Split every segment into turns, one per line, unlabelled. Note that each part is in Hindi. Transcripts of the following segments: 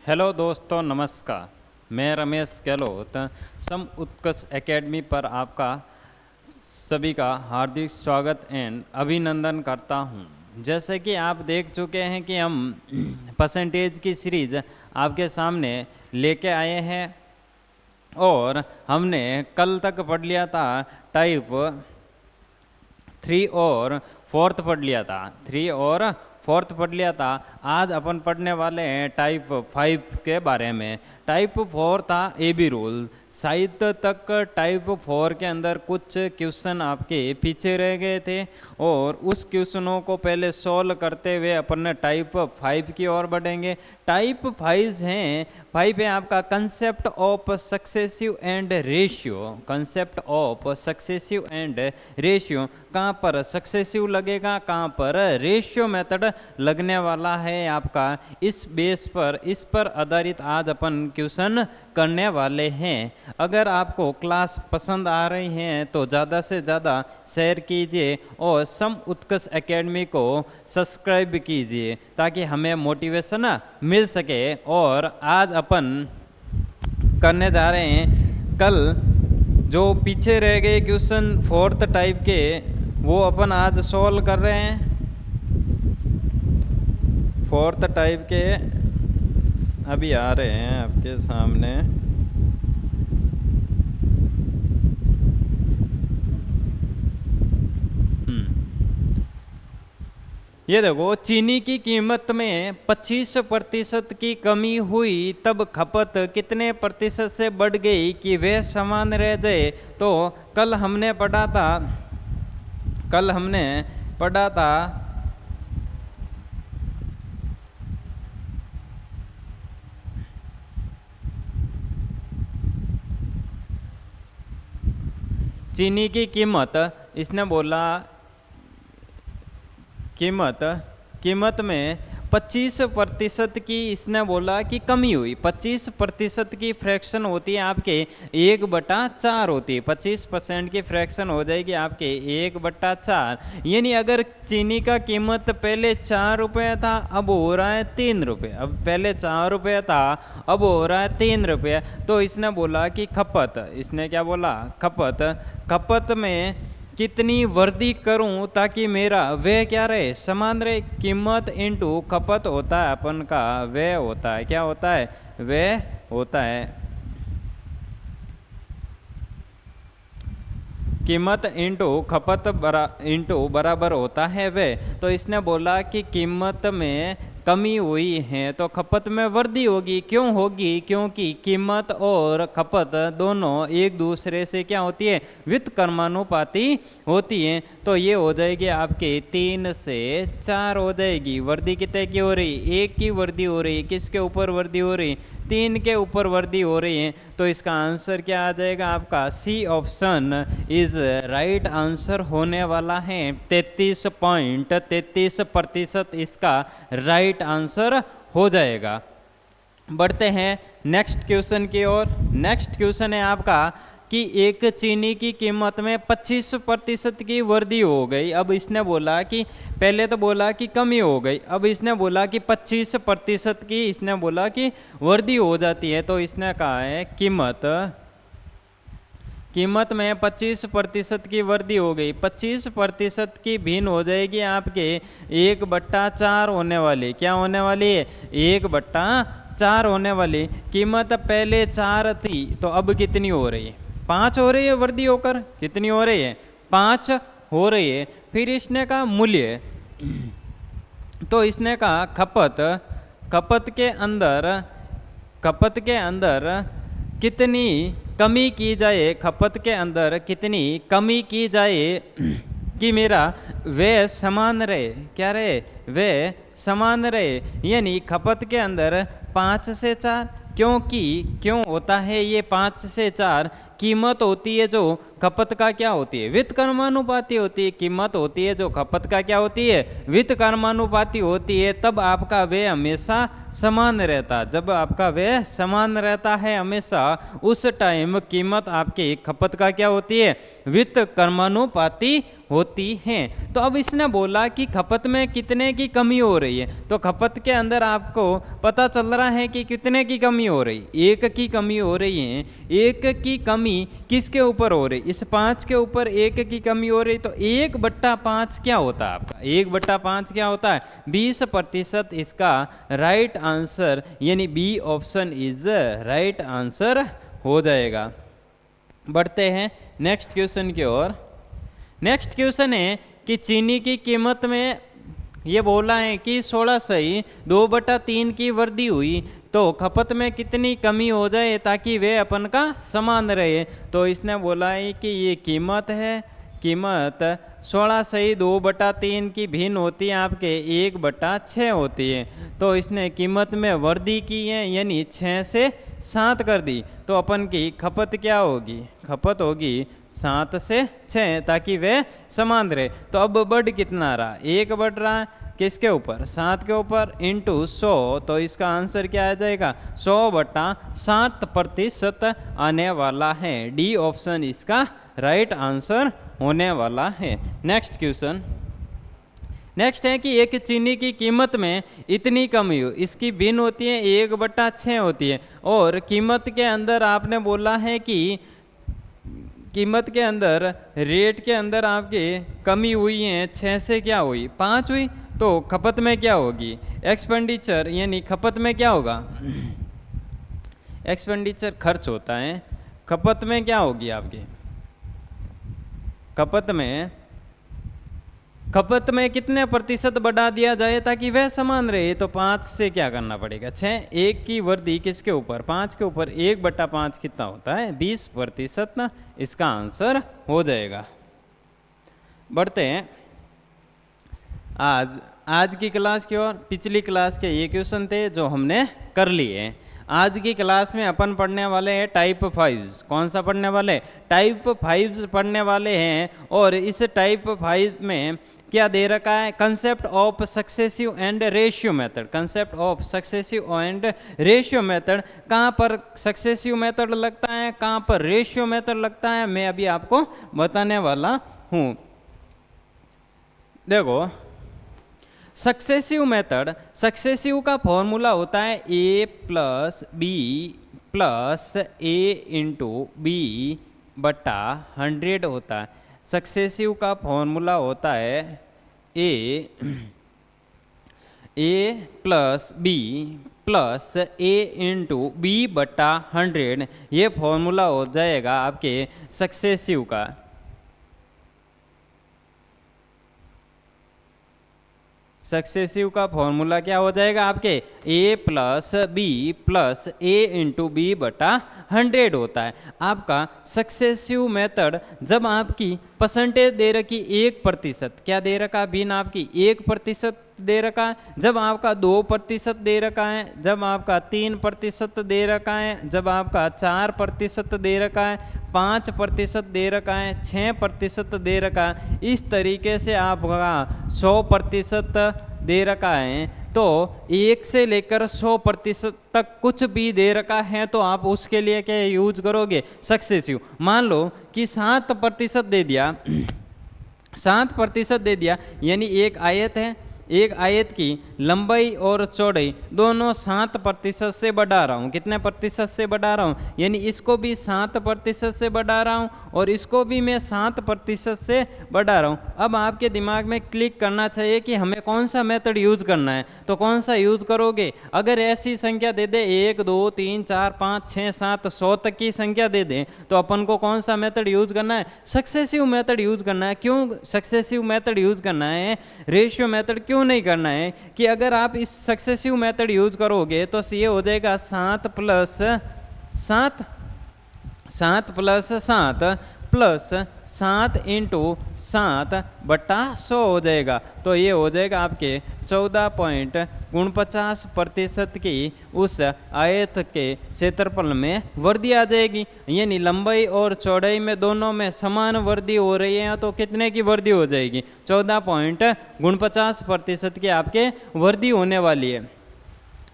हेलो दोस्तों, नमस्कार। मैं रमेश गहलोत सम उत्कर्ष एकेडमी पर आपका सभी का हार्दिक स्वागत एंड अभिनंदन करता हूं। जैसे कि आप देख चुके हैं कि हम परसेंटेज की सीरीज आपके सामने लेके आए हैं और हमने कल तक पढ़ लिया था टाइप 3 और 4 पढ़ लिया था। 3 और 4 पढ़ लिया था। आज अपन पढ़ने वाले हैं टाइप 5 के बारे में। टाइप 4 था AB रूल। शायद तक टाइप 4 के अंदर कुछ क्वेश्चन आपके पीछे रह गए थे और उस क्वेश्चनों को पहले सॉल्व करते हुए अपन टाइप 5 की ओर बढ़ेंगे। टाइप 5 हैं 5 है आपका concept of successive and ratio. Concept of successive and ratio, कहाँ पर सक्सेसिव लगेगा, कहाँ पर रेशियो मेथड लगने वाला है आपका। इस बेस पर, इस पर आधारित आज अपन क्वेश्चन करने वाले हैं। अगर आपको क्लास पसंद आ रही हैं तो ज़्यादा से ज़्यादा शेयर कीजिए और सम उत्कर्ष एकेडमी को सब्सक्राइब कीजिए ताकि हमें मोटिवेशन मिल सके। और आज अपन करने जा रहे हैं कल जो पीछे रह गए क्वेश्चन 4th टाइप के, वो अपन आज सॉल्व कर रहे हैं। 4th टाइप के अभी आ रहे हैं आपके सामने। ये देखो, चीनी की कीमत में 25% की कमी हुई तब खपत कितने प्रतिशत से बढ़ गई कि वह समान रह जाए। तो कल हमने पढ़ा था चीनी की कीमत, इसने बोला कीमत में 25% की इसने बोला कि कमी हुई। 25% की फ्रैक्शन होती है आपके 1/4 होती है। 25% की फ्रैक्शन हो जाएगी आपके 1/4। यानी अगर चीनी का कीमत पहले 4 रुपये था, अब हो रहा है 3 रुपये। अब पहले 4 रुपये था, अब हो रहा है 3 रुपये। तो इसने बोला कि खपत, इसने क्या बोला, खपत में कितनी वृद्धि करूं ताकि मेरा व्यय क्या रहे, समान रहे। कीमत इंटू खपत होता है अपन का व्यय होता है। क्या होता है? व्यय होता है। कीमत इंटू खपत इंटू बराबर होता है व्यय। तो इसने बोला कि कीमत में कमी हुई है तो खपत में वृद्धि होगी। क्यों होगी? क्योंकि कीमत और खपत दोनों एक दूसरे से क्या होती है, व्युत्क्रमानुपाती होती है। तो ये हो जाएगी आपके 3 से 4 हो जाएगी। वृद्धि कितने की हो रही? 1 की वृद्धि हो रही। किसके ऊपर वृद्धि हो रही? 3 के ऊपर वृद्धि हो रही है। तो इसका आंसर क्या आ जाएगा आपका? C option is right answer होने वाला है। 33.33% इसका राइट आंसर हो जाएगा। बढ़ते हैं नेक्स्ट क्वेश्चन की ओर। नेक्स्ट क्वेश्चन है आपका कि एक चीनी की कीमत में 25% की वृद्धि हो गई। अब इसने बोला कि पहले तो बोला कि कमी हो गई, अब इसने बोला कि 25% की इसने बोला कि वृद्धि हो जाती है। तो इसने कहा है कीमत में 25% की वृद्धि हो गई। 25% की भिन्न हो जाएगी आपके 1/4 होने वाली। क्या होने वाली है? 1/4 होने वाली। कीमत पहले 4 थी तो अब कितनी हो रही है? 5 हो रही है। वृद्धि होकर कितनी हो रही है? 5 हो रही है। फिर इसने कहा मूल्य, तो इसने कहा खपत के अंदर कितनी कमी की जाए, खपत के अंदर कितनी कमी की जाए कि मेरा व्यय समान रहे। क्या रहे? व्यय समान रहे। यानी खपत के अंदर 5 से 4। क्यों होता है ये 5 से 4? कीमत होती है जो खपत का क्या होती है? व्युत्क्रमानुपाती होती है। कीमत होती है जो खपत का क्या होती है? व्युत्क्रमानुपाती होती है। तब आपका व्यय हमेशा समान रहता। जब आपका व्यय समान रहता है हमेशा, उस टाइम कीमत आपकी खपत का क्या होती है? व्युत्क्रमानुपाती होती हैं। तो अब इसने बोला कि खपत में कितने की कमी हो रही है, तो खपत के अंदर आपको पता चल रहा है कि कितने की कमी हो रही, 1 की कमी हो रही है। 1 की कमी किसके ऊपर हो रही, इस 5 के ऊपर 1 की कमी हो रही। तो 1/5 क्या होता है आपका, 1/5 क्या होता है, 20%। इसका राइट आंसर यानी B option is right answer हो जाएगा। बढ़ते हैं नेक्स्ट क्वेश्चन की ओर। नेक्स्ट क्वेश्चन है कि चीनी की कीमत में ये बोला है कि 16/2/3 की वृद्धि हुई, तो खपत में कितनी कमी हो जाए ताकि वे अपन का समान रहे। तो इसने बोला है कि ये कीमत है, कीमत 16/2/3 की भिन्न होती है आपके 1/6 होती है। तो इसने कीमत में वृद्धि की है यानी 6 से 7 कर दी। तो अपन की खपत क्या होगी, खपत होगी 7 से 6 ताकि वे समान रहे। तो अब बढ़ कितना रहा, 1 बढ़ रहा है किसके ऊपर, 7 के ऊपर इंटू 100। तो इसका आंसर क्या आ जाएगा, 100/7% आने वाला है। डी ऑप्शन इसका राइट आंसर होने वाला है। नेक्स्ट क्वेश्चन, नेक्स्ट है कि एक चीनी की कीमत में इतनी कमी हो, इसकी भिन्न होती है 1/6 होती है। और कीमत के अंदर आपने बोला है कि कीमत के अंदर रेट के अंदर आपके कमी हुई है 6 से क्या हुई, 5 हुई। तो खपत में क्या होगी, एक्सपेंडिचर यानी खपत में क्या होगा, एक्सपेंडिचर खर्च होता है, खपत में क्या होगी आपकी, खपत में कितने प्रतिशत बढ़ा दिया जाए ताकि वह समान रहे। तो 5 से क्या करना पड़ेगा, 6, 1 की वृद्धि किसके ऊपर, 5 के ऊपर, 1/5 कितना होता है, 20% ना, इसका आंसर हो जाएगा। बढ़ते हैं आज की क्लास की ओर। पिछली क्लास के ये क्वेश्चन थे जो हमने कर लिए। आज की क्लास में अपन पढ़ने वाले हैं टाइप 5। कौन सा पढ़ने वाले, टाइप 5 पढ़ने वाले हैं। और इस टाइप 5 में क्या दे रखा है, concept of successive and ratio method. Concept of successive and ratio method, कहाँ पर सक्सेसिव मेथड लगता है, कहाँ पर रेशियो मेथड लगता है, मैं अभी आपको बताने वाला हूँ। देखो सक्सेसिव मेथड, सक्सेसिव का फॉर्मूला होता है A+B+A/100 होता है। सक्सेसिव का फॉर्मूला होता है A+B+A/100। ये फॉर्मूला हो जाएगा आपके सक्सेसिव का। सक्सेसिव का फॉर्मूला क्या हो जाएगा आपके, A+B+A/B/100 होता है आपका सक्सेसिव मेथड। जब आपकी परसेंटेज दे रखी 1%, क्या दे रखा भिन्न आपकी 1% दे रखा है, जब आपका 2% दे रखा है, जब आपका 3% दे रखा है, जब आपका 4% दे रखा है, 5% दे रखा है, 6% दे रखा है, इस तरीके से आपका 100% दे रखा है। तो 1 से लेकर 100% तक कुछ भी दे रखा है तो आप उसके लिए क्या यूज करोगे, सक्सेसिव। मान लो कि 7% दे दिया, 7% दे दिया यानी एक आयत है, एक आयत की लंबाई और चौड़ाई दोनों 7% से बढ़ा रहा हूँ। कितने प्रतिशत से बढ़ा रहा हूँ, यानी इसको भी 7% से बढ़ा रहा हूँ और इसको भी मैं 7% से बढ़ा रहा हूँ। अब आपके दिमाग में क्लिक करना चाहिए कि हमें कौन सा मेथड यूज़ करना है, तो कौन सा यूज़ करोगे। अगर ऐसी संख्या दे दे 1 2 3 4 5 6 7 100 तक की संख्या दे दें तो अपन को कौन सा मेथड यूज़ करना है, सक्सेसिव मेथड यूज़ करना है। क्यों सक्सेसिव मेथड यूज़ करना है, रेशियो मेथड क्यों नहीं करना है कि अगर आप इस सक्सेसिव मेथड यूज करोगे तो ये हो जाएगा 7 + 7 7 + 7 प्लस 7 × 7/100 हो जाएगा। तो ये हो जाएगा आपके 14.49% की उस आयत के क्षेत्रफल में वृद्धि आ जाएगी। यानी लंबाई और चौड़ाई में दोनों में समान वृद्धि हो रही है तो कितने की वृद्धि हो जाएगी, 14.49% की आपके वृद्धि होने वाली है।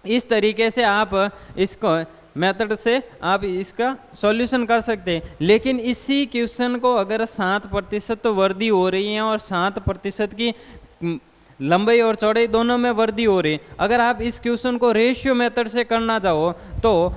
इस तरीके से आप इसको मेथड से आप इसका सॉल्यूशन कर सकते हैं। लेकिन इसी क्वेश्चन को अगर 7% वृद्धि हो रही है और 7% की लंबाई और चौड़ाई दोनों में वृद्धि हो रही है, अगर आप इस क्वेश्चन को रेशियो मेथड से करना चाहो तो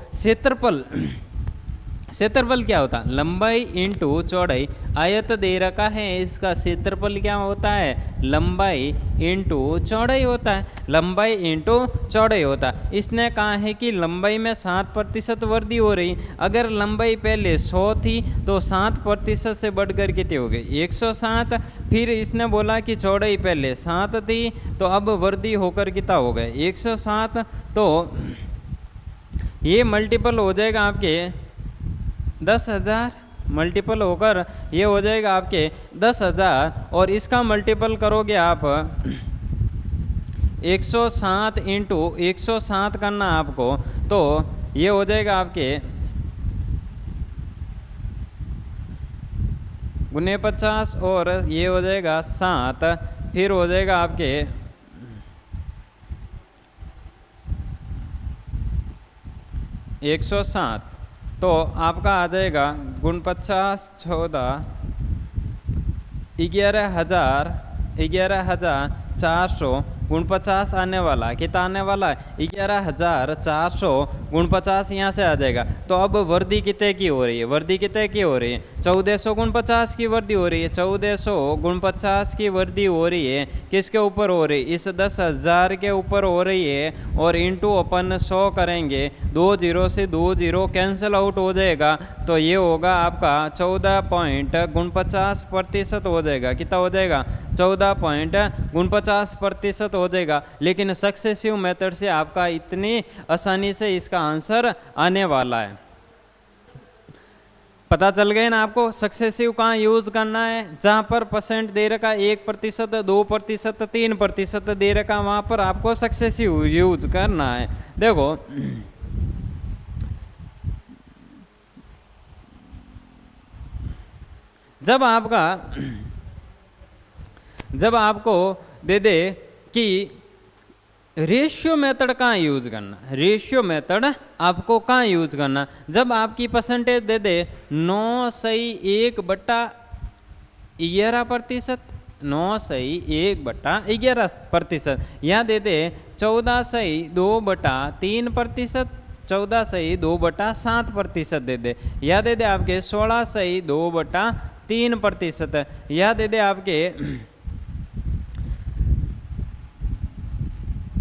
क्षेत्रफल क्या होता है, लंबाई इंटू चौड़ाई। आयत दे रखा है, इसका क्षेत्रफल क्या होता है, लंबाई इंटू चौड़ाई होता है, लंबाई इंटू चौड़ाई होता है। इसने कहा है कि लंबाई में 7% वृद्धि हो रही। अगर लंबाई पहले 100 थी तो 7% से बढ़कर कितनी हो गई, 107। फिर इसने बोला कि चौड़ाई पहले 7 थी तो अब वृद्धि होकर कितना हो गए, 107। तो ये मल्टीपल हो जाएगा आपके 10,000, मल्टीपल होकर ये हो जाएगा आपके 10,000। और इसका मल्टीपल करोगे आप 107 इंटू 107 करना आपको, तो ये हो जाएगा आपके गुने 50 और ये हो जाएगा 7। फिर हो जाएगा आपके 107। तो आपका आ जाएगा गुण 50 14 11,400 गुण 50 आने वाला, कितना आने वाला है, 11,400 गुण 50 यहाँ से आ जाएगा। तो अब वृद्धि कितने की हो रही है, वृद्धि कितने की हो रही है, 1400 गुण 50 की वृद्धि हो रही है, 1400 गुण 50 की वृद्धि हो रही है। किसके ऊपर हो रही है, इस 10,000 के ऊपर हो रही है। और इंटू अपन 100 करेंगे, 2 0 से 2 0 कैंसिल आउट हो जाएगा। तो ये होगा आपका 14 पॉइंट गुण 50% हो जाएगा। कितना हो जाएगा, 14 पॉइंट गुण 50% हो जाएगा। लेकिन सक्सेसिव मेथड से आपका इतनी आसानी से इसका आंसर आने वाला है। पता चल गए ना आपको सक्सेसिव कहाँ यूज करना है, जहाँ पर परसेंट दे रखा 1%, 2%, 3% दे रखा, वहाँ पर आपको सक्सेसिव यूज करना है। देखो जब आपको दे दे कि रेशियो मेथड कहाँ यूज करना, रेशियो मेथड आपको कहाँ यूज करना, जब आपकी परसेंटेज दे दे 9.1/11%, 9.1/11%, यहाँ दे दे 14.2/3%, 14.2/7% दे दे, या दे दे आपके 16.2/3%, या दे दे आपके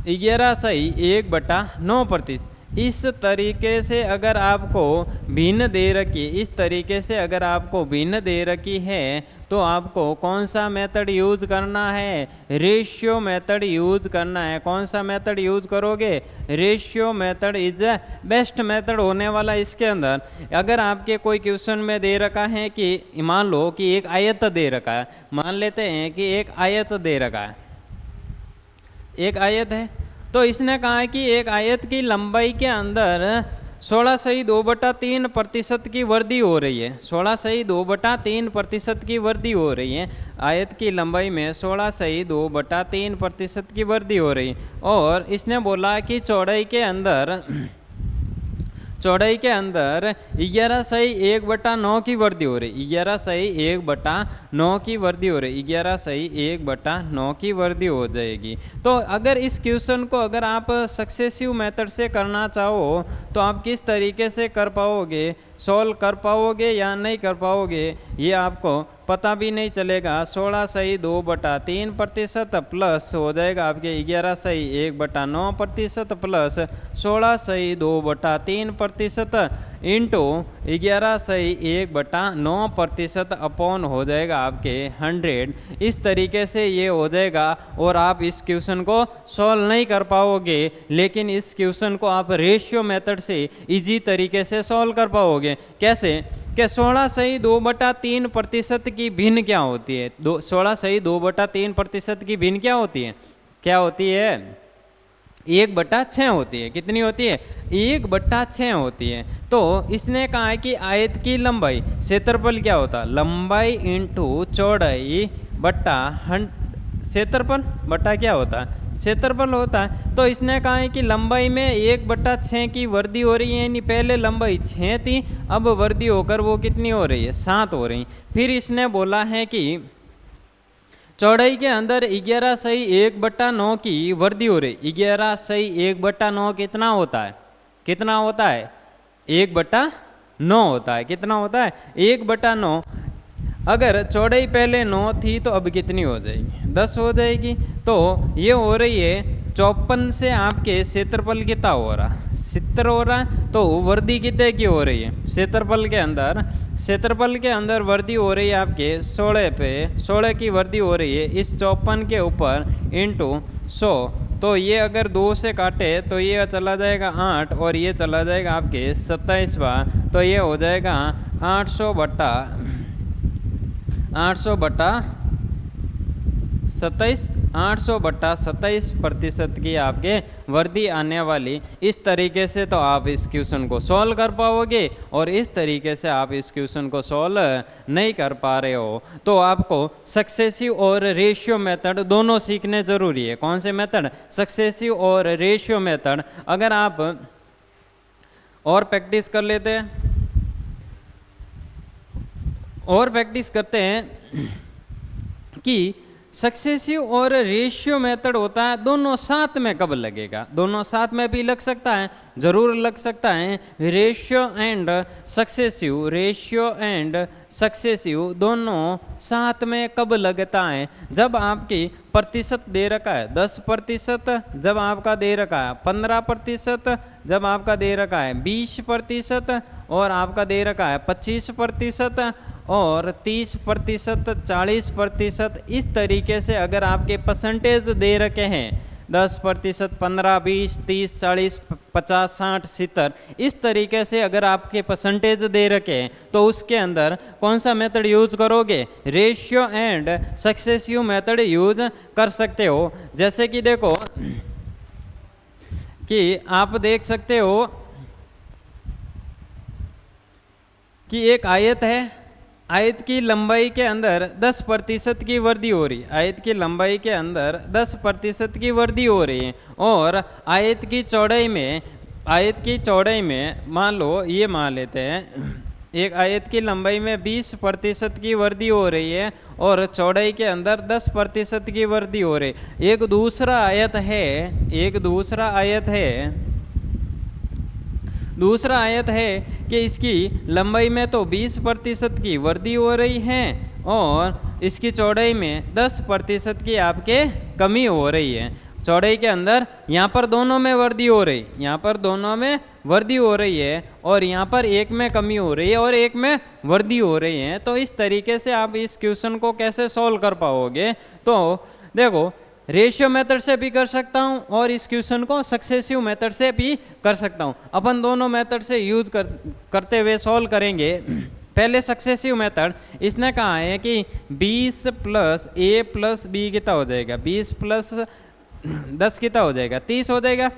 11.1/9%। इस तरीके से अगर आपको भिन्न दे रखी, इस तरीके से अगर आपको भिन्न दे रखी है तो आपको कौन सा मेथड यूज करना है, रेशियो मेथड यूज करना है। कौन सा मेथड यूज करोगे, ratio method is best method होने वाला। इसके अंदर अगर आपके कोई क्वेश्चन में दे रखा है कि मान लो कि एक आयत दे रखा है, मान लेते हैं कि एक आयत दे रखा है, एक आयत है, तो इसने कहा है कि एक आयत की लंबाई के अंदर 16.2/3% की वृद्धि हो रही है, 16.2/3% की वृद्धि हो रही है। आयत की लंबाई में 16.2/3% की वृद्धि हो रही है। और इसने बोला कि चौड़ाई के अंदर 11.1/9 की वृद्धि हो रही, 11.1/9 की वृद्धि हो रही, 11.1/9 की वृद्धि हो जाएगी। तो अगर इस क्वेश्चन को अगर आप सक्सेसिव मेथड से करना चाहो तो आप किस तरीके से कर पाओगे, सॉल्व कर पाओगे या नहीं कर पाओगे, ये आपको पता भी नहीं चलेगा। 16.2/3% प्लस हो जाएगा आपके 11.1/9% प्लस 16.2/3% इंटू 11.1/9% अपॉन हो जाएगा आपके 100। इस तरीके से ये हो जाएगा और आप इस क्वेश्चन को सॉल्व नहीं कर पाओगे। लेकिन इस क्वेश्चन को आप रेशियो मेथड से इजी तरीके से सॉल्व कर पाओगे। कैसे कि 16.2/3% की भिन्न क्या होती है, 16.2/3% की भिन्न क्या होती है, क्या होती है, 1/6 होती है। कितनी होती है, 1/6 होती है। तो इसने कहा है कि आयत की लंबाई, क्षेत्रफल क्या होता है, लंबाई इंटू चौड़ाई बट्टा क्षेत्रफल बट्टा क्या होता है, क्षेत्रफल होता है। तो इसने कहा है कि लंबाई में 1/6 की वृद्धि हो रही है, यानी पहले लंबाई 6 थी, अब वृद्धि होकर वो कितनी हो रही है, 7 हो रही। फिर इसने बोला है कि चौड़ाई के अंदर 11/1/9 की वृद्धि हो रही। 11/1/9 कितना होता है, कितना होता है, 1/9 होता है। कितना होता है, 1/9। अगर चौड़ाई पहले 9 थी तो अब कितनी हो जाएगी, 10 हो जाएगी। तो ये हो रही है 54 से आपके क्षेत्रफल कितना हो रहा, 70 हो रहा है। तो वृद्धि कितने की हो रही है, क्षेत्रफल के अंदर वृद्धि हो रही है आपके 16 पे, 16 की वृद्धि हो रही है इस 54 के ऊपर इंटू 100। तो ये अगर 2 से काटे तो ये चला जाएगा 8 और ये चला जाएगा आपके 27 बार। तो ये हो जाएगा 800 बटा 27% की आपके वृद्धि आने वाली। इस तरीके से तो आप इस क्वेश्चन को सॉल्व कर पाओगे, और इस तरीके से आप इस क्वेश्चन को सॉल्व नहीं कर पा रहे हो तो आपको सक्सेसिव और रेशियो मेथड दोनों सीखने जरूरी है। कौन से मेथड, सक्सेसिव और रेशियो मेथड। अगर आप और प्रैक्टिस कर लेते हैं, और प्रैक्टिस करते हैं कि सक्सेसिव और रेशियो मेथड होता है, दोनों साथ में कब लगेगा, दोनों साथ में भी लग सकता है, जरूर लग सकता है। रेशियो एंड सक्सेसिव दोनों साथ में कब लगता है, जब आपकी प्रतिशत दे रखा है 10%, जब आपका दे रखा है 15%, जब आपका दे रखा है 20%, और आपका दे रखा है 25% और 30%, 40%। इस तरीके से अगर आपके परसेंटेज दे रखे हैं 10%, 15, 20, 30, 40, 50, 60, 70, इस तरीके से अगर आपके परसेंटेज दे रखे हैं तो उसके अंदर कौन सा मेथड यूज करोगे, ratio and successive method use कर सकते हो। जैसे कि देखो कि आप देख सकते हो कि एक आयत है, आयत की लंबाई के अंदर 10% की वृद्धि हो रही है, आयत की लंबाई के अंदर 10% की वृद्धि हो रही है। और आयत की चौड़ाई में मान लो, ये मान लेते हैं एक आयत की लंबाई में 20% की वृद्धि हो रही है और चौड़ाई के अंदर 10% की वृद्धि हो रही है। एक दूसरा आयत है कि इसकी लंबाई में तो 20% की वृद्धि हो रही है और इसकी चौड़ाई में 10% की आपके कमी हो रही है। चौड़ाई के अंदर यहाँ पर दोनों में वृद्धि हो रही, यहाँ पर दोनों में वृद्धि हो रही है और यहाँ पर एक में कमी हो रही है और एक में वृद्धि हो रही है। तो इस तरीके से आप इस क्वेश्चन को कैसे सॉल्व कर पाओगे, तो देखो रेशियो मेथड से भी कर सकता हूँ और इस क्वेश्चन को सक्सेसिव मेथड से भी कर सकता हूँ। अपन दोनों मेथड से यूज करते हुए सॉल्व करेंगे। पहले सक्सेसिव मेथड, इसने कहा है कि 20 + a + b कितना हो जाएगा, 20 + 10 कितना हो जाएगा, 30 हो जाएगा।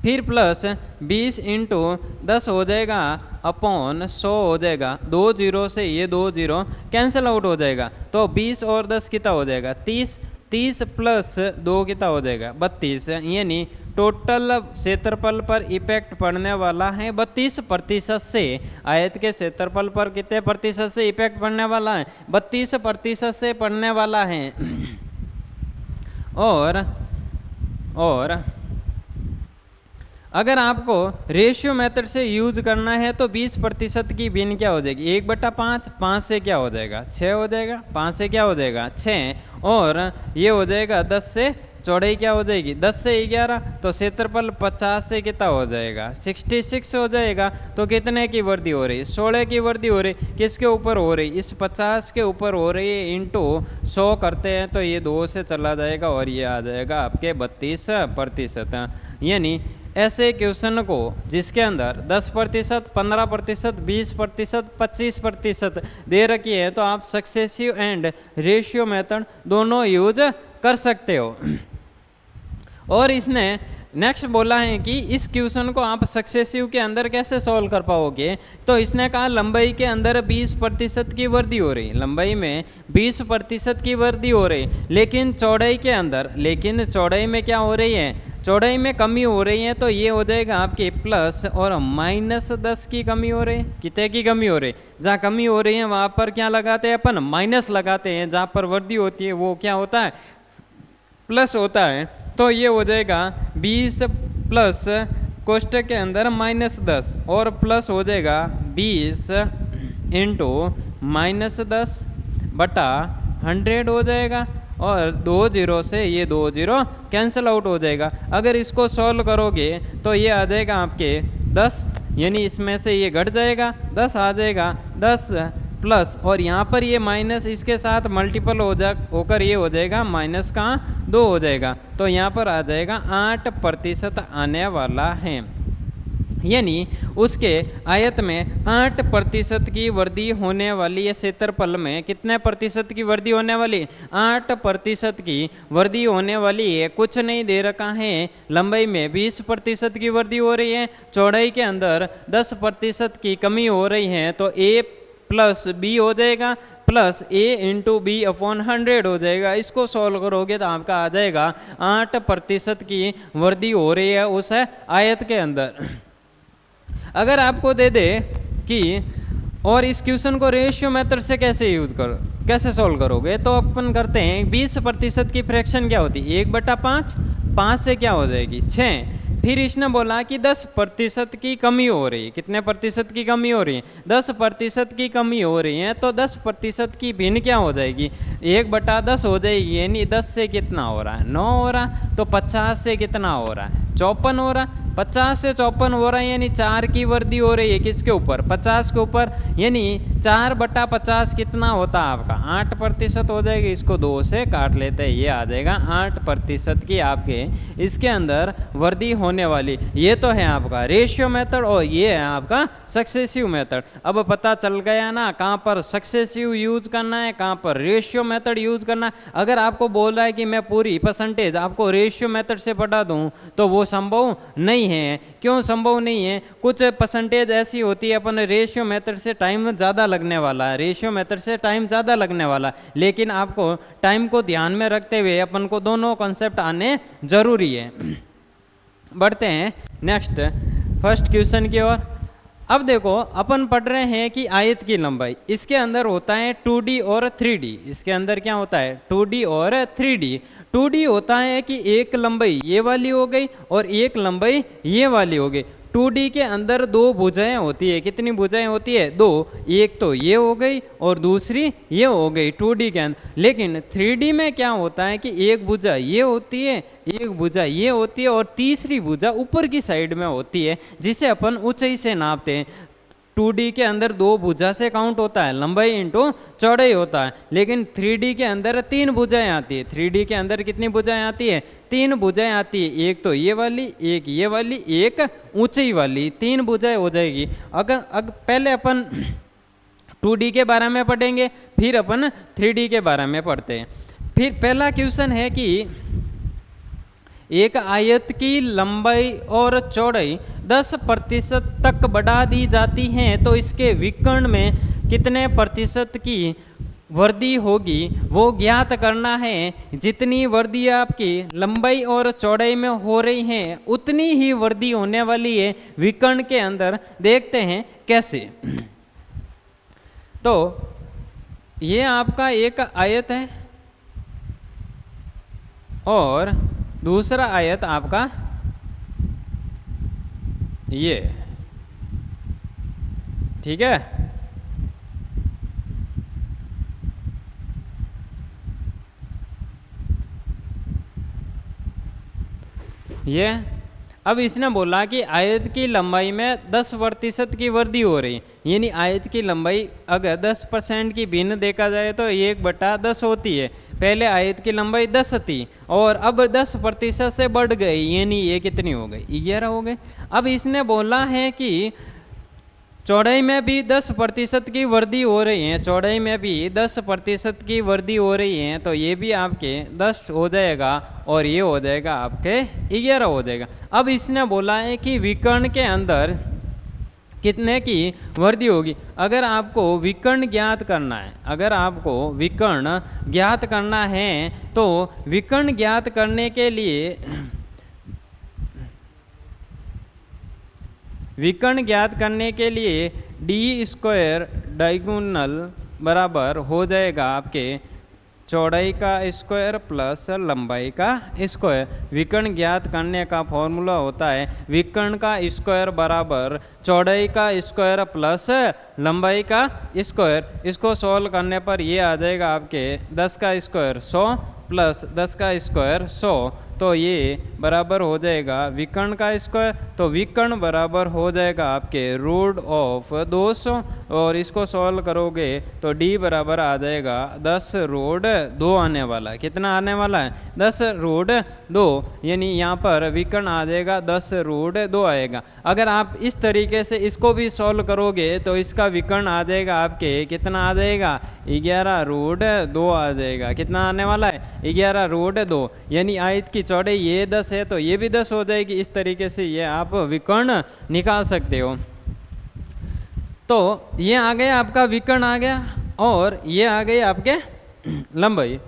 फिर प्लस 20 × 10 हो जाएगा अपॉन 100 हो जाएगा। 2 0 से ये 2 0 कैंसिल आउट हो जाएगा। तो 20 और 10 कितना हो जाएगा, 30। 30 + 2 कितना हो जाएगा, 32। यानी टोटल क्षेत्रफल पर इफेक्ट पड़ने वाला है 32% से। आयत के क्षेत्रफल पर कितने प्रतिशत से इफेक्ट पड़ने वाला है, 32% से पड़ने वाला है। और अगर आपको रेशियो मेथड से यूज करना है तो 20% की भिन्न क्या हो जाएगी, 1/5। 5 से क्या हो जाएगा, 6 हो जाएगा। 5 से क्या हो जाएगा, 6। और ये हो जाएगा 10 से चौड़ाई क्या हो जाएगी, 10 से 11। तो क्षेत्रफल 50 से कितना हो जाएगा, 66 हो जाएगा। तो कितने की वृद्धि हो रही है, 16 की वृद्धि हो रही। किसके ऊपर हो रही, इस 50 के ऊपर हो रही है। इंटू 100 करते हैं तो ये 2 से चला जाएगा और ये आ जाएगा आपके 32%। यानी ऐसे क्वेश्चन को जिसके अंदर 10%, 15%, 20%, 25% दे रखी है तो आप सक्सेसिव एंड रेशियो मेथड दोनों यूज कर सकते हो। और इसने नेक्स्ट बोला है कि इस क्वेश्चन को आप सक्सेसिव के अंदर कैसे सॉल्व कर पाओगे। तो इसने कहा लंबाई के अंदर 20% की वृद्धि हो रही, लंबाई में 20% की वृद्धि हो रही, लेकिन चौड़ाई के अंदर, लेकिन चौड़ाई में क्या हो रही है, चौड़ाई में कमी हो रही है। तो ये हो जाएगा आपके प्लस और -10 की कमी हो रही है। कितने की कमी हो रही है, जहाँ कमी हो रही है वहाँ पर क्या लगाते हैं अपन, माइनस लगाते हैं, जहाँ पर वृद्धि होती है वो क्या होता है, प्लस होता है। तो ये हो जाएगा 20 प्लस कोष्टक के अंदर -10 और प्लस हो जाएगा 20 इंटू -10 बटा 100 हो जाएगा, और 2 0 से ये 2 0 कैंसिल आउट हो जाएगा। अगर इसको सॉल्व करोगे तो ये आ जाएगा आपके 10, यानी इसमें से ये घट जाएगा, 10 आ जाएगा, 10 प्लस और यहाँ पर ये माइनस इसके साथ मल्टीपल होकर ये हो जाएगा माइनस का 2 हो जाएगा। तो यहाँ पर आ जाएगा 8% आने वाला है, यानी उसके आयत में 8% की वृद्धि होने वाली है। क्षेत्रफल में कितने प्रतिशत की वृद्धि होने वाली, 8% की वृद्धि होने वाली है। कुछ नहीं दे रखा है, लंबाई में 20% की वृद्धि हो रही है, चौड़ाई के अंदर 10% की कमी हो रही है। तो a प्लस बी हो जाएगा, plus a into B upon 100 हो जाएगा। इसको सॉल्व करोगे तो आपका आ जाएगा 8% की वृद्धि हो रही है उस आयत के अंदर। अगर आपको दे दे कि और इस क्वेश्चन को रेशियो मेथड से कैसे यूज करो, कैसे सॉल्व करोगे, तो अपन करते हैं 20% की फ्रैक्शन क्या होती है, 1/5, 5 से क्या हो जाएगी 6। फिर इसने बोला कि 10% की कमी हो रही है। कितने प्रतिशत की कमी हो रही है, 10% की कमी हो रही है। तो 10% की भिन्न क्या हो जाएगी, 1/10 हो जाएगी, यानी 10 से कितना हो रहा है 9 हो रहा। तो 50 से कितना हो रहा है 54 हो रहा, 50 से 54 हो रहा है, यानी 4 की वृद्धि हो रही है किसके ऊपर, 50 के ऊपर, यानी 4/50 कितना होता है आपका 8% हो जाएगी। इसको 2 से काट लेते हैं, ये आ जाएगा 8% की आपके इसके अंदर वृद्धि होने वाली। ये तो है आपका रेशियो मेथड और ये है आपका सक्सेसिव मेथड। अब पता चल गया ना कहाँ पर सक्सेसिव यूज करना है, कहाँ पर रेशियो मेथड यूज करना है। अगर आपको बोल रहा है कि मैं पूरी परसेंटेज आपको रेशियो मेथड से पढ़ा दूं तो वो संभव नहीं है। क्यों संभव नहीं है, कुछ परसेंटेज ऐसी होती है अपन रेशियो मेथड से टाइम ज़्यादा लगने वाला है, रेशियो मेथड से टाइम ज़्यादा लगने वाला, लेकिन आपको टाइम को ध्यान में रखते हुए अपन को दोनों कॉन्सेप्ट आने जरूरी है। बढ़ते हैं नेक्स्ट फर्स्ट क्वेश्चन की ओर। अब देखो अपन पढ़ रहे हैं कि आयत की लंबाई, इसके अंदर होता है 2D और 3D। इसके अंदर क्या होता है 2D और 3D। 2D होता है कि एक लंबाई ये वाली हो गई और एक लंबाई ये वाली हो गई। 2D के अंदर 2 भुजाएं होती है। कितनी भुजाएं होती है 2, एक तो ये हो गई और दूसरी ये हो गई 2D के अंदर। लेकिन 3D में क्या होता है कि एक भुजा ये होती है, एक भुजा ये होती है और तीसरी भुजा ऊपर की साइड में होती है, जिसे अपन ऊंचाई से नापते हैं। 2D के अंदर 2 भुजा से काउंट होता है, लंबाई इंटू चौड़ाई होता है। लेकिन 3D के अंदर 3 भुजाएं आती है। 3D के अंदर कितनी भुजाएं आती है 3 भुजाएं आती है, एक तो ये वाली, एक ये वाली, एक ऊंचाई वाली, 3 भुजाएं हो जाएगी। अगर पहले अपन 2D के बारे में पढ़ेंगे फिर अपन 3D के बारे में पढ़ते हैं। फिर पहला क्वेश्चन है कि एक आयत की लंबाई और चौड़ाई 10% तक बढ़ा दी जाती है तो इसके विकर्ण में कितने प्रतिशत की वृद्धि होगी वो ज्ञात करना है। जितनी वृद्धि आपकी लंबाई और चौड़ाई में हो रही है उतनी ही वृद्धि होने वाली है विकर्ण के अंदर। देखते हैं कैसे। तो ये आपका एक आयत है और दूसरा आयत आपका ये, ठीक है। ये अब इसने बोला कि आयत की लंबाई में 10% की वृद्धि हो रही, यानी आयत की लंबाई अगर 10% की भिन्न देखा जाए तो 1/10 होती है। पहले आयत की लंबाई 10 थी और अब 10% से बढ़ गई, यानी ये कितनी हो गई 11 हो गई। अब इसने बोला है कि चौड़ाई में भी 10% की वृद्धि हो रही है, चौड़ाई में भी 10% की वृद्धि हो रही है, तो ये भी आपके 10 हो जाएगा और ये हो जाएगा आपके 11 हो जाएगा। अब इसने बोला है कि विकर्ण के अंदर कितने की वृद्धि होगी। अगर आपको विकर्ण ज्ञात करना है, अगर आपको विकर्ण ज्ञात करना है तो विकर्ण ज्ञात करने के लिए विकर्ण ज्ञात करने के लिए डी स्क्वायर डायगोनल बराबर हो जाएगा आपके चौड़ाई का स्क्वायर प्लस लंबाई का स्क्वायर। विकर्ण ज्ञात करने का फॉर्मूला होता है विकर्ण का स्क्वायर बराबर चौड़ाई का स्क्वायर प्लस लंबाई का स्क्वायर। इसको सॉल्व करने पर ये आ जाएगा आपके 10 का स्क्वायर 100 प्लस 10 का स्क्वायर 100, तो ये बराबर हो जाएगा विकर्ण का स्क्वायर, तो विकर्ण बराबर हो जाएगा आपके रूट ऑफ 200 और इसको सॉल्व करोगे तो d बराबर आ जाएगा 10 रूट 2 आने वाला है। कितना आने वाला है 10 रूट 2, यानी यहाँ पर विकर्ण आ जाएगा 10 रूट 2 आएगा। अगर आप इस तरीके से इसको भी सॉल्व करोगे तो इसका विकर्ण आ जाएगा आपके कितना आ जाएगा 11 रूट 2 आ जाएगा। कितना आने वाला है 11 रूट 2, यानी आयत की चौड़ाई ये 10 है तो ये भी 10 हो जाएगी। इस तरीके से ये आप विकर्ण निकाल सकते हो। तो ये आ गया आपका विकर्ण आ गया और ये आ गई आपके लंबाई,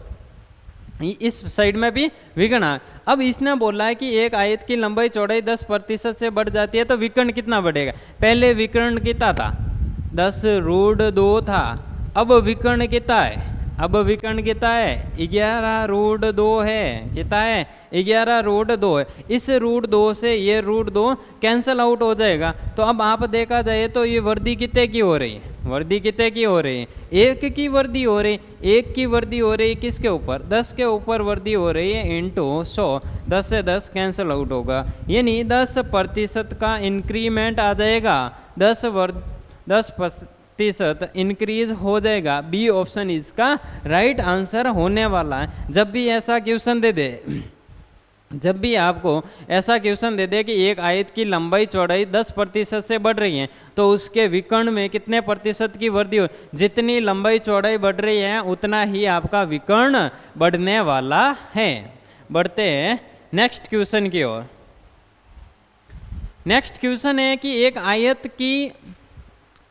इस साइड में भी विकर्ण। अब इसने बोला है कि एक आयत की लंबाई चौड़ाई 10% से बढ़ जाती है तो विकर्ण कितना बढ़ेगा। पहले विकर्ण कितना था 10 रूट 2 था, अब विकर्ण कितना है, अब विकर्ण कितना है 11 रूट 2 है। कितना है 11 रूट 2 है। इस रूट 2 से ये रूट 2 कैंसिल आउट हो जाएगा। तो अब आप देखा जाए तो ये वृद्धि कितने की हो रही है, वृद्धि कितने की हो रही है 1 की वृद्धि हो रही, 1 की वृद्धि हो रही किसके ऊपर 10 के ऊपर वृद्धि हो रही है इंटू 100, 10 से 10 कैंसिल आउट होगा, यानी 10% का इंक्रीमेंट आ जाएगा, 10% इंक्रीज हो जाएगा। बी ऑप्शन इसका राइट आंसर होने वाला है। जब भी ऐसा क्वेश्चन दे दे, जब भी आपको ऐसा क्वेश्चन दे दे कि एक आयत की लंबाई चौड़ाई 10% से बढ़ रही है तो उसके विकर्ण में कितने प्रतिशत की वृद्धि हो, जितनी लंबाई चौड़ाई बढ़ रही है उतना ही आपका विकर्ण बढ़ने वाला है। बढ़ते हैं नेक्स्ट क्वेश्चन की ओर। नेक्स्ट क्वेश्चन है कि एक आयत की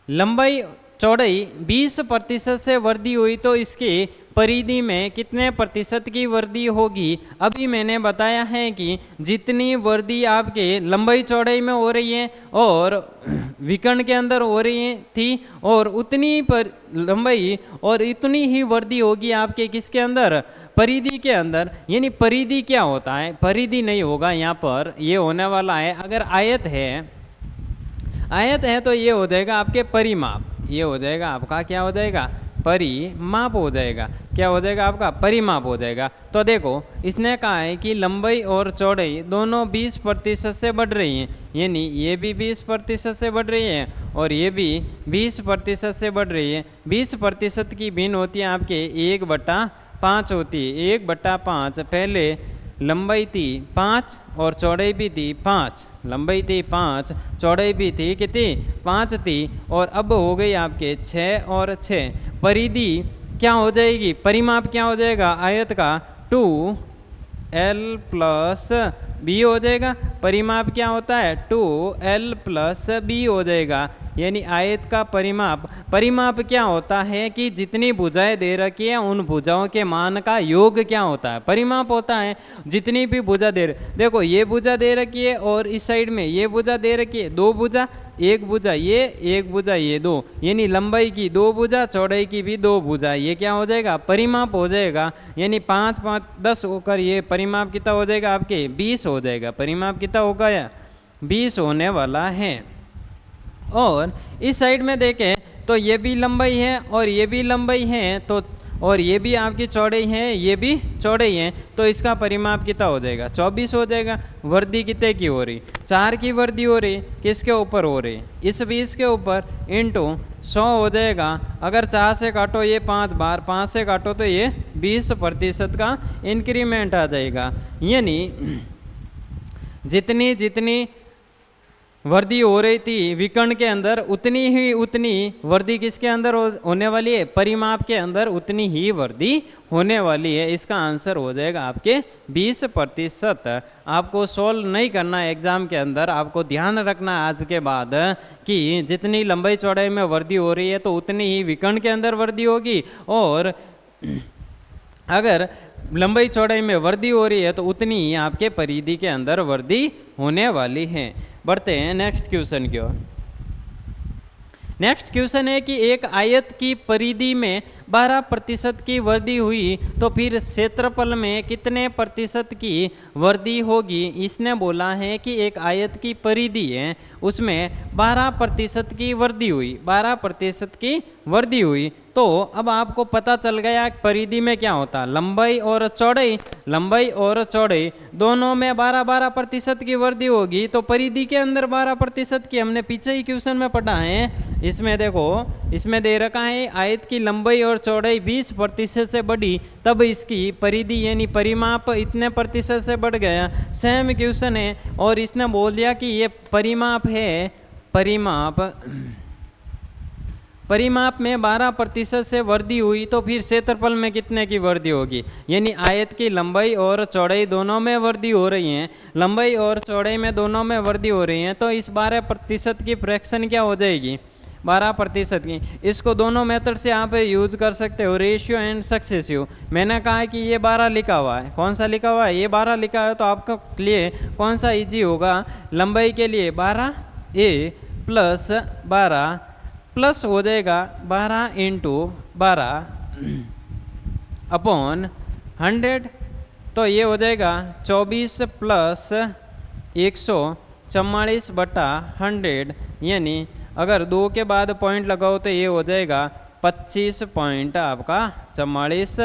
लंबाई चौड़ाई 20% से वृद्धि हुई तो इसकी परिधि में कितने प्रतिशत की वृद्धि होगी। अभी मैंने बताया है कि जितनी वृद्धि आपके लंबाई चौड़ाई में हो रही है और विकर्ण के अंदर हो रही थी और उतनी पर लंबाई और इतनी ही वृद्धि होगी आपके किसके अंदर परिधि के अंदर। यानी परिधि क्या होता है, परिधि नहीं होगा यहाँ पर, ये होने वाला है अगर आयत है, आयत है तो ये हो जाएगा आपके परिमाप, ये हो जाएगा आपका क्या हो जाएगा परिमाप हो जाएगा। क्या हो जाएगा आपका परिमाप हो जाएगा। तो देखो इसने कहा है कि लंबाई और चौड़ाई दोनों 20% से बढ़ रही हैं, यानी ये भी 20% से बढ़ रही है और ये भी 20% से बढ़ रही है। 20% की भिन्न होती है आपके 1/5 होती है, 1/5। पहले लंबाई थी 5 और चौड़ाई भी थी 5, लंबाई थी 5 चौड़ाई भी थी कितनी 5 थी, और अब हो गई आपके 6 और 6। परिधि क्या हो जाएगी, परिमाप क्या हो जाएगा आयत का 2l प्लस b हो जाएगा। परिमाप क्या होता है 2l प्लस b हो जाएगा। यानी आयत का परिमाप, परिमाप क्या होता है कि जितनी भुजाएं दे रखी है उन भुजाओं के मान का योग क्या होता है परिमाप होता है। जितनी भी भुजा दे देखो ये भुजा दे रखी है और इस साइड में ये भुजा दे रखी है, 2 भुजा, एक भुजा ये, एक भुजा ये, 2, यानी लंबाई की 2 भुजा चौड़ाई की भी 2 भुजा, ये क्या हो जाएगा परिमाप हो जाएगा। यानी 5 5 10 होकर ये परिमाप कितना हो जाएगा आपके 20 हो जाएगा। परिमाप कितना होगा या 20 होने वाला है। और इस साइड में देखें तो ये भी लंबाई है और ये भी लंबाई है, तो और ये भी आपकी चौड़ाई है, ये भी चौड़ाई है, तो इसका परिमाप कितना हो जाएगा 24 हो जाएगा। वृद्धि कितने की हो रही 4 की वृद्धि हो रही, किसके ऊपर हो रही इस 20 के ऊपर, इंटू 100 हो जाएगा। अगर 4 से काटो ये 5 बार, 5 से काटो तो ये 20% का इंक्रीमेंट आ जाएगा। यानी जितनी जितनी वृद्धि हो रही थी विकर्ण के अंदर, उतनी वृद्धि किसके अंदर होने वाली है, परिमाप के अंदर उतनी ही वृद्धि होने वाली है। इसका आंसर हो जाएगा आपके 20%। आपको सोल्व नहीं करना है एग्जाम के अंदर, आपको ध्यान रखना है आज के बाद कि जितनी लंबाई चौड़ाई में वृद्धि हो रही है तो उतनी ही विकर्ण के अंदर वृद्धि होगी, और अगर लंबाई चौड़ाई में वृद्धि हो रही है तो उतनी ही आपके परिधि के अंदर वृद्धि होने वाली है। बढ़ते हैं नेक्स्ट क्वेश्चन की ओर। नेक्स्ट क्वेश्चन है कि एक आयत की परिधि में 12% की वृद्धि हुई तो फिर क्षेत्रफल में कितने प्रतिशत की वृद्धि होगी। इसने बोला है कि एक आयत की परिधि है उसमें 12% की वृद्धि हुई, 12% की वृद्धि हुई, तो अब आपको पता चल गया परिधि में क्या होता है, लंबाई और चौड़ाई, लंबाई और चौड़ाई दोनों में 12% की वृद्धि होगी, तो परिधि के अंदर 12% की, हमने पीछे ही क्वेश्चन में पढ़ा है। इसमें देखो, इसमें दे रखा है आयत की लंबाई और चौड़ाई 20% से बढ़ी तब इसकी परिधि यानी परिमाप इतने प्रतिशत से बढ़ गया। सेम क्वेश्चन है और इसने बोल दिया कि ये परिमाप है, परिमाप में 12% से वृद्धि हुई तो फिर क्षेत्रफल में कितने की वृद्धि होगी, यानी आयत की लंबाई और चौड़ाई दोनों में वृद्धि हो रही है, लंबाई और चौड़ाई में दोनों में वृद्धि हो रही है, तो इस 12% की फ्रैक्शन क्या हो जाएगी, 12% की। इसको दोनों मेथड से आप यूज कर सकते हो, रेशियो एंड सक्सेसिव। मैंने कहा है कि ये 12 लिखा हुआ है, कौन सा लिखा हुआ है, ये 12 लिखा है, तो आपके लिए कौन सा इजी होगा, लंबाई के लिए 12a प्लस 12 प्लस हो जाएगा 12 इंटू 12 अपॉन 100, तो ये हो जाएगा 24 प्लस 144 बटा 100, यानी अगर 2 के बाद पॉइंट लगाओ तो ये हो जाएगा 25 पॉइंट आपका 44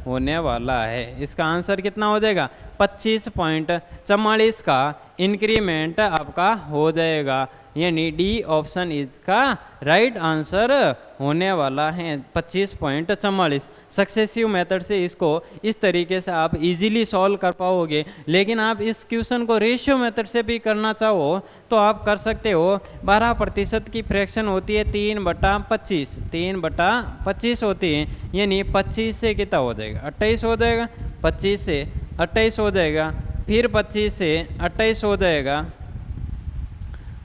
होने वाला है। इसका आंसर कितना हो जाएगा, 25.44 का इंक्रीमेंट आपका हो जाएगा, यानी डी ऑप्शन इसका राइट आंसर होने वाला है, 25.44। सक्सेसिव मेथड से इसको इस तरीके से आप इजीली सॉल्व कर पाओगे, लेकिन आप इस क्वेश्चन को रेशियो मेथड से भी करना चाहो तो आप कर सकते हो। 12% की फ्रैक्शन होती है 3/25, 3/25 होती है, यानी 25 से कितना हो जाएगा, 28 हो जाएगा, 25 से 28 हो जाएगा, फिर 25 से 28 हो जाएगा,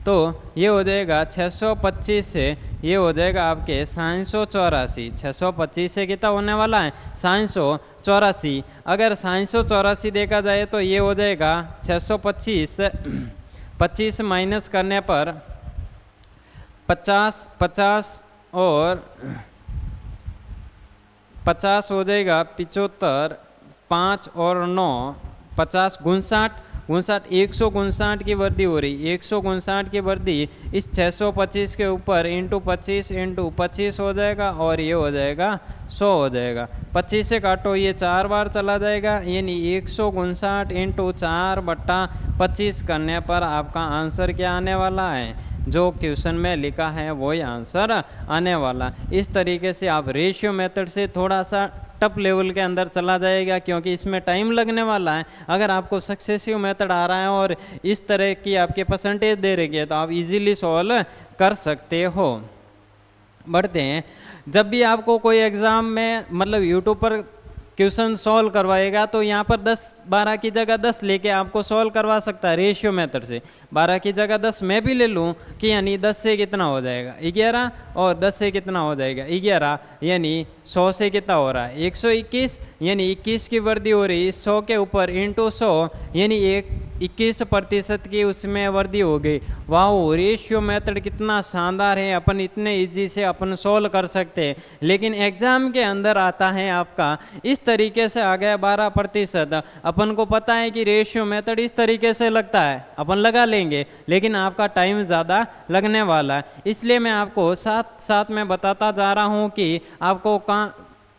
तो ये हो जाएगा 625 से ये हो जाएगा आपके 784, 625 से कितना होने वाला है, 784। अगर 784 देखा जाए तो ये हो जाएगा 625, 25 माइनस करने पर 50, 50 और 50 हो जाएगा 75, 5 और 9 50, 59, 159 की वृद्धि हो रही, 159 की वृद्धि इस 625 के ऊपर इंटू 25 हो जाएगा, और ये हो जाएगा 100 हो जाएगा। 25 से काटो, ये 4 बार चला जाएगा, यानी 159 इंटू 4/25 करने पर आपका आंसर क्या आने वाला है, जो क्वेश्चन में लिखा है वही आंसर आने वाला। इस तरीके से आप रेशियो मेथड से थोड़ा सा टफ लेवल के अंदर चला जाएगा, क्योंकि इसमें टाइम लगने वाला है। अगर आपको सक्सेसिव मेथड आ रहा है और इस तरह की आपके परसेंटेज दे रही है तो आप इजीली सॉल्व कर सकते हो। बढ़ते हैं, जब भी आपको कोई एग्ज़ाम में मतलब यूट्यूब पर क्वेश्चन सॉल्व करवाएगा तो यहाँ पर 12 की जगह 10 लेके आपको सॉल्व करवा सकता है रेशियो मेथड से। 12 की जगह 10 मैं भी ले लूँ कि यानी 10 से कितना हो जाएगा 11, और 10 से कितना हो जाएगा 11, यानी 100 से कितना हो रहा है 121, यानी 21 की वृद्धि हो रही है 100 के ऊपर इंटू 100, यानी 21% की उसमें वृद्धि हो गई। वाह, रेशियो मेथड कितना शानदार है, अपन इतने इजी से अपन सॉल्व कर सकते हैं। लेकिन एग्जाम के अंदर आता है आपका इस तरीके से आ गया 12%। अपन को पता है कि रेशियो मेथड इस तरीके से लगता है, अपन लगा लेंगे, लेकिन आपका टाइम ज़्यादा लगने वाला है। इसलिए मैं आपको साथ साथ में बताता जा रहा हूँ कि आपको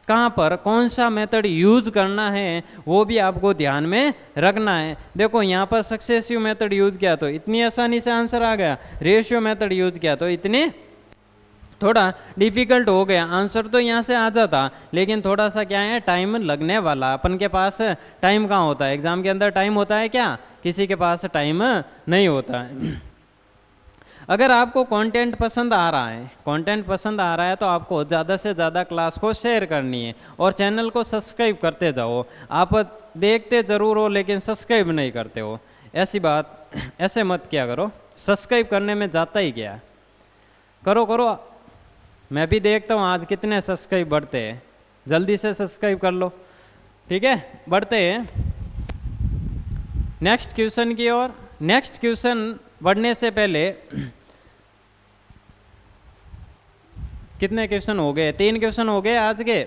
कहाँ पर कौन सा मेथड यूज़ करना है वो भी आपको ध्यान में रखना है। देखो यहाँ पर सक्सेसिव मेथड यूज़ किया तो इतनी आसानी से आंसर आ गया, रेशियो मेथड यूज़ किया तो इतने थोड़ा डिफ़िकल्ट हो गया। आंसर तो यहाँ से आ जाता, लेकिन थोड़ा सा क्या है, टाइम लगने वाला। अपन के पास टाइम कहाँ होता है, एग्ज़ाम के अंदर टाइम होता है क्या, किसी के पास टाइम नहीं होता है। अगर आपको कंटेंट पसंद आ रहा है, कंटेंट पसंद आ रहा है तो आपको ज़्यादा से ज़्यादा क्लास को शेयर करनी है और चैनल को सब्सक्राइब करते जाओ। आप देखते ज़रूर हो लेकिन सब्सक्राइब नहीं करते हो, ऐसी बात ऐसे मत किया करो। सब्सक्राइब करने में जाता ही क्या, करो करो। मैं भी देखता हूँ आज कितने सब्सक्राइब बढ़ते हैं, जल्दी से सब्सक्राइब कर लो। ठीक है, बढ़ते हैं नेक्स्ट क्वेश्चन की ओर। नेक्स्ट क्वेश्चन बढ़ने से पहले कितने क्वेश्चन हो गए? 3 क्वेश्चन हो गए आज के।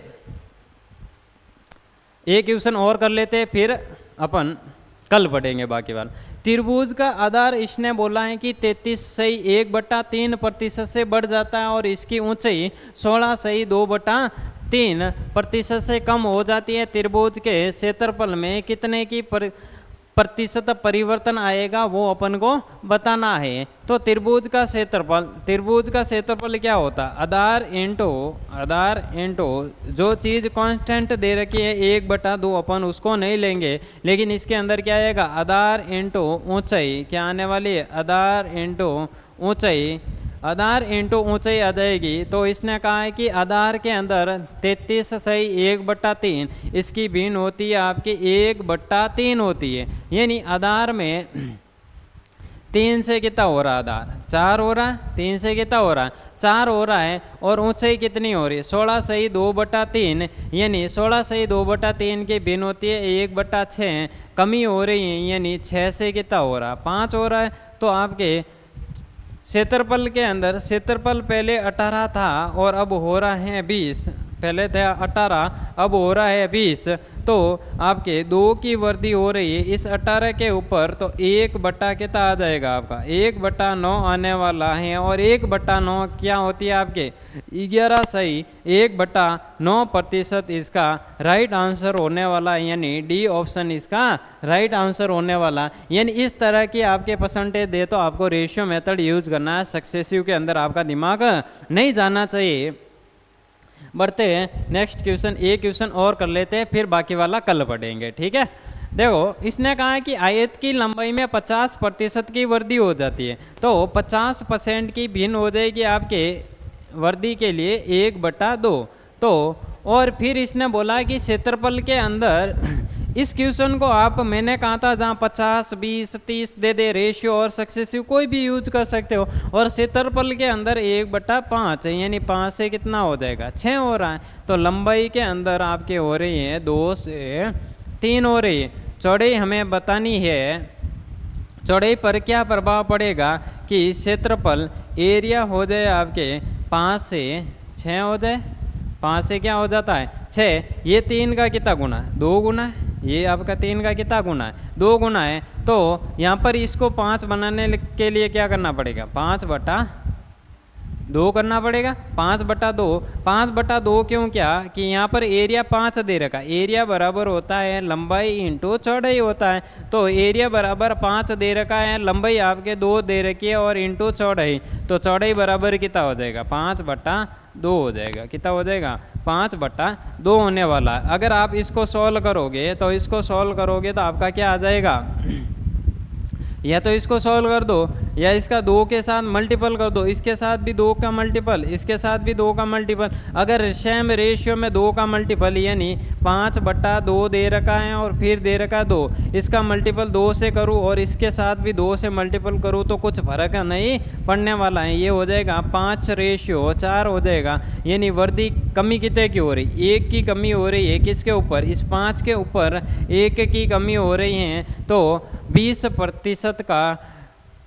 एक क्वेश्चन और कर लेते, फिर अपन कल पढ़ेंगे बाकी वाला। त्रिभुज का आधार इसने बोला है कि 33.1/3% से बढ़ जाता है और इसकी ऊंचाई 16.2/3% से कम हो जाती है। त्रिभुज के क्षेत्रफल में कितने की प्रतिशत परिवर्तन आएगा वो अपन को बताना है। तो त्रिभुज का क्षेत्रफल क्या होता है? आधार इंटू जो चीज़ कांस्टेंट दे रखी है 1/2, अपन उसको नहीं लेंगे, लेकिन इसके अंदर क्या आएगा? आधार इंटू ऊंचाई। क्या आने वाली है? आधार इंटू ऊंचाई आ जाएगी। तो इसने कहा है कि आधार के अंदर 33/1/3, इसकी भिन्न होती है आपकी 1/3 होती है। यानी आधार में 3 से कितना हो रहा है? आधार 4 हो रहा है, 3 से कितना हो रहा है? 4 हो रहा है। और ऊंचाई कितनी हो रही है? 16/2/3, यानी 16/2/3 की भिन्न होती है 1/6, कमी हो रही है, यानी 6 से कितना हो रहा है? 5 हो रहा है। तो आपके क्षेत्रफल के अंदर, क्षेत्रफल पहले 18 था और अब हो रहा है 20, पहले था 18 अब हो रहा है 20, तो आपके 2 की वृद्धि हो रही है इस 18 के ऊपर। तो 1/, कितना आ जाएगा आपका? 1/9 आने वाला है। और 1/9 क्या होती है आपके? 11 सही 1/9% इसका राइट आंसर होने वाला, यानी डी ऑप्शन इसका राइट आंसर होने वाला। यानी इस तरह की आपके परसेंटेज दे तो आपको रेशियो मेथड यूज करना है, सक्सेसिव के अंदर आपका दिमाग नहीं जाना चाहिए। बढ़ते हैं नेक्स्ट क्वेश्चन, एक क्वेश्चन और कर लेते हैं, फिर बाकी वाला कल पढ़ेंगे। ठीक है, देखो इसने कहा है कि आयत की लंबाई में 50% की वृद्धि हो जाती है। तो 50% की भिन्न हो जाएगी आपके वृद्धि के लिए 1/2। तो और फिर इसने बोला कि क्षेत्रफल के अंदर, इस क्वेश्चन को आप, मैंने कहा था जहाँ 50, 20, 30 दे रेशियो और सक्सेसिव कोई भी यूज कर सकते हो। और क्षेत्रफल के अंदर 1/5 है, यानी 5 से कितना हो जाएगा? 6 हो रहा है। तो लंबाई के अंदर आपके हो रही है 2 से 3 हो रही है। चौड़ाई हमें बतानी है, चौड़ाई पर क्या प्रभाव पड़ेगा कि क्षेत्रफल एरिया हो जाए आपके 5 से 6 हो जाए। 5 से क्या हो जाता है? 6। ये 3 का कितना गुना है? 2 गुना है। ये आपका 3 का कितना गुना है? 2 गुना है। तो यहाँ पर इसको 5 बनाने के लिए क्या करना पड़ेगा? 5/2 करना पड़ेगा। 5/2 5/2 क्यों? क्या कि यहाँ पर एरिया 5 दे रखा, एरिया बराबर होता है लंबाई इंटू चौड़ाई होता है। तो एरिया बराबर 5 दे रखा है, लंबाई आपके 2 दे रखी है और इंटू चौड़ाई, तो चौड़ाई बराबर कितना हो जाएगा? 5/2 हो जाएगा। कितना हो जाएगा? 5/2 होने वाला है। अगर आप इसको सॉल्व करोगे तो आपका क्या आ जाएगा? या तो इसको सॉल्व कर दो या इसका 2 के साथ मल्टीपल कर दो, इसके साथ भी 2 का मल्टीपल, इसके साथ भी 2 का मल्टीपल। अगर सेम रेशियो में 2 का मल्टीपल, यानी 5/2 दे रखा है और फिर दे रखा है 2, इसका मल्टीपल 2 से करूँ और इसके साथ भी 2 से मल्टीपल करूँ तो कुछ फर्क नहीं पड़ने वाला है। ये हो जाएगा 5/4 हो जाएगा। यानी वृद्धि कमी कितने की हो रही? 1 की कमी हो रही है। किसके ऊपर? इस 5 के ऊपर 1 की कमी हो रही है। तो 20% का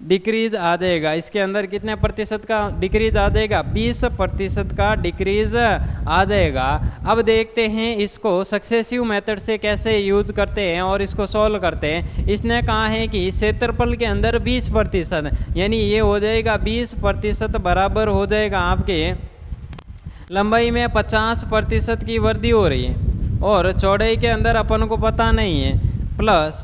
डिक्रीज आ जाएगा। इसके अंदर कितने प्रतिशत का डिक्रीज आ जाएगा? 20% का डिक्रीज आ जाएगा। अब देखते हैं इसको सक्सेसिव मेथड से कैसे यूज करते हैं और इसको सॉल्व करते हैं। इसने कहा है कि क्षेत्रफल के अंदर 20%, यानी ये हो जाएगा 20% बराबर हो जाएगा आपके लंबाई में 50% की वृद्धि हो रही है और चौड़ाई के अंदर अपन को पता नहीं है, प्लस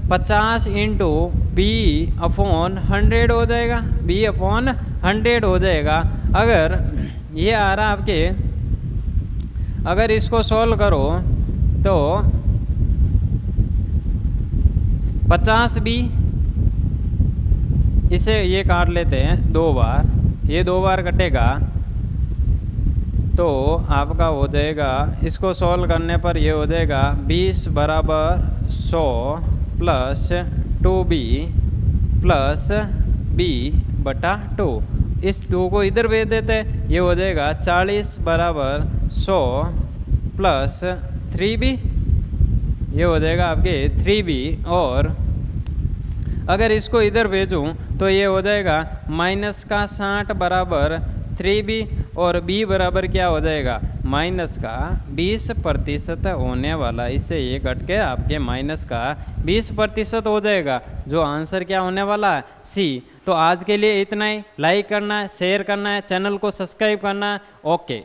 50 इंटू B/100 हो जाएगा। B/100 हो जाएगा। अगर ये आ रहा आपके, अगर इसको सॉल्व करो तो 50B इसे ये काट लेते हैं 2 बार, ये 2 बार कटेगा तो आपका हो जाएगा, इसको सॉल्व करने पर ये हो जाएगा 20 बराबर 100 प्लस 2b प्लस b बटा 2। इस 2 को इधर भेज देते हैं, ये हो जाएगा 40 बराबर 100 प्लस 3b, ये हो जाएगा आपके 3b। और अगर इसको इधर भेजूँ तो ये हो जाएगा माइनस का 60 बराबर 3b और b बराबर क्या हो जाएगा माइनस का 20% होने वाला। इससे ये कट के आपके माइनस का 20% हो जाएगा, जो आंसर क्या होने वाला है सी। तो आज के लिए इतना ही। लाइक करना है, शेयर करना है, चैनल को सब्सक्राइब करना है। ओके।